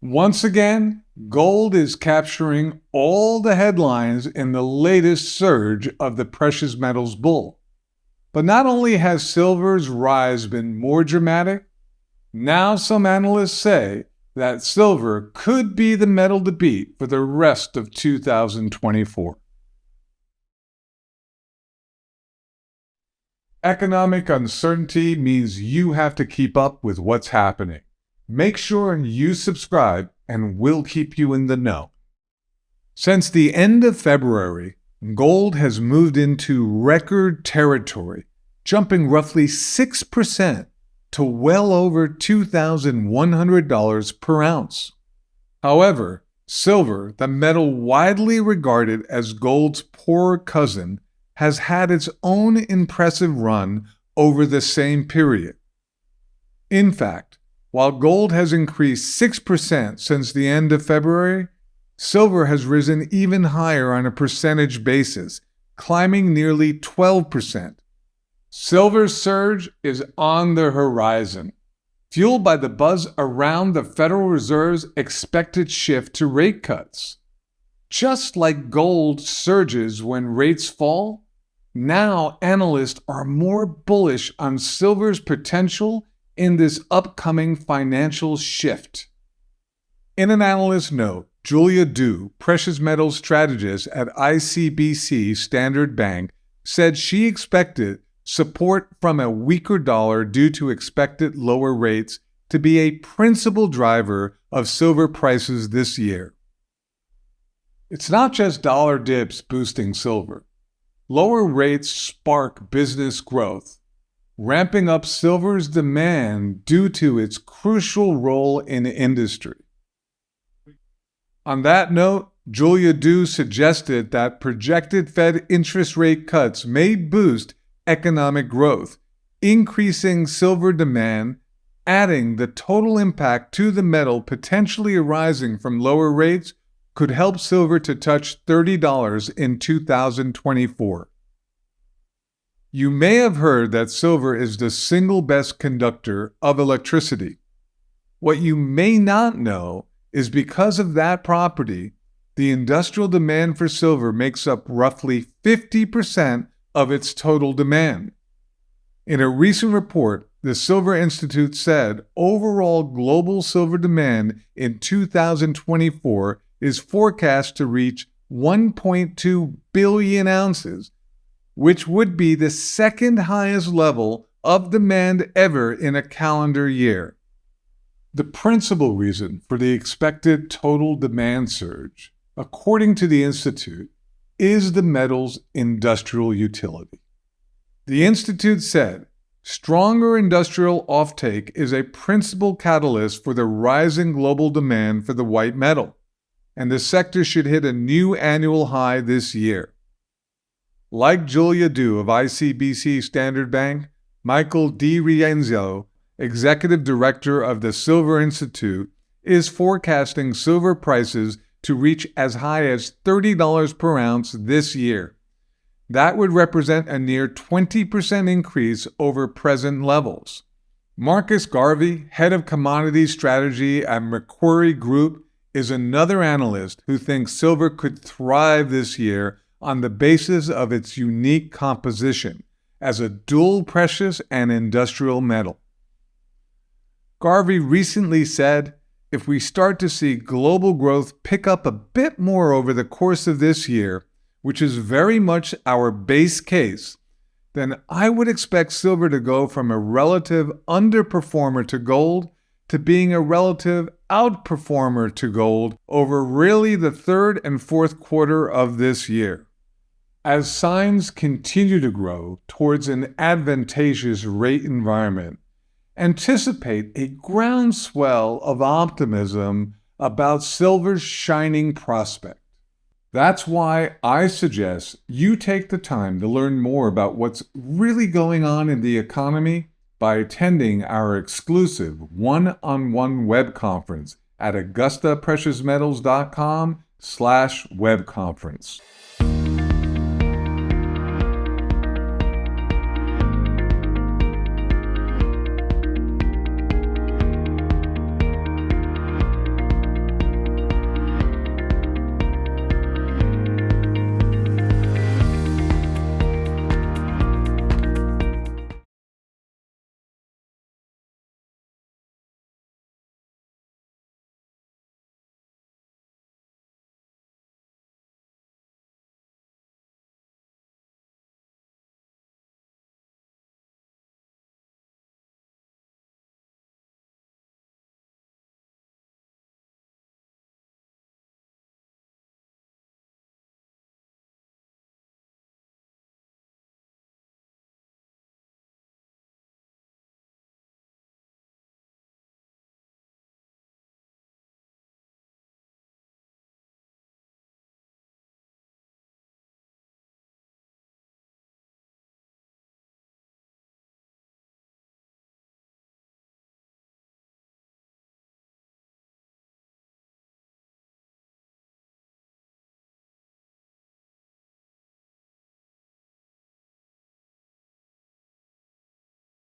Once again, gold is capturing all the headlines in the latest surge of the precious metals bull. But not only has silver's rise been more dramatic, now some analysts say that silver could be the metal to beat for the rest of 2024. Economic uncertainty means you have to keep up with what's happening. Make sure you subscribe and we'll keep you in the know. Since the end of February, gold has moved into record territory, jumping roughly 6% to well over $2,100 per ounce. However, silver, the metal widely regarded as gold's poorer cousin, has had its own impressive run over the same period. In fact, while gold has increased 6% since the end of February, silver has risen even higher on a percentage basis, climbing nearly 12%. Silver's surge is on the horizon, fueled by the buzz around the Federal Reserve's expected shift to rate cuts. Just like gold surges when rates fall, now analysts are more bullish on silver's potential in this upcoming financial shift. In an analyst note, Julia Du, precious metals strategist at ICBC Standard Bank, said she expected support from a weaker dollar due to expected lower rates to be a principal driver of silver prices this year. It's not just dollar dips boosting silver. Lower rates spark business growth, ramping up silver's demand due to its crucial role in industry. On that note, Julia Du suggested that projected Fed interest rate cuts may boost economic growth, increasing silver demand, adding the total impact to the metal potentially arising from lower rates could help silver to touch $30 in 2024. You may have heard that silver is the single best conductor of electricity. What you may not know is because of that property, the industrial demand for silver makes up roughly 50% of its total demand. In a recent report, the Silver Institute said overall global silver demand in 2024 is forecast to reach 1.2 billion ounces, which would be the second highest level of demand ever in a calendar year. The principal reason for the expected total demand surge, according to the Institute, is the metal's industrial utility. The Institute said, stronger industrial offtake is a principal catalyst for the rising global demand for the white metal, and the sector should hit a new annual high this year. Like Julia Du of ICBC Standard Bank, Michael DiRienzo, executive director of the Silver Institute, is forecasting silver prices to reach as high as $30 per ounce this year. That would represent a near 20% increase over present levels. Marcus Garvey, head of commodities strategy at Macquarie Group, is another analyst who thinks silver could thrive this year on the basis of its unique composition as a dual precious and industrial metal. Garvey recently said, if we start to see global growth pick up a bit more over the course of this year, which is very much our base case, then I would expect silver to go from a relative underperformer to gold to being a relative outperformer to gold over really the third and fourth quarter of this year. As signs continue to grow towards an advantageous rate environment, anticipate a groundswell of optimism about silver's shining prospect. That's why I suggest you take the time to learn more about what's really going on in the economy by attending our exclusive one-on-one web conference at AugustaPreciousMetals.com/webconference.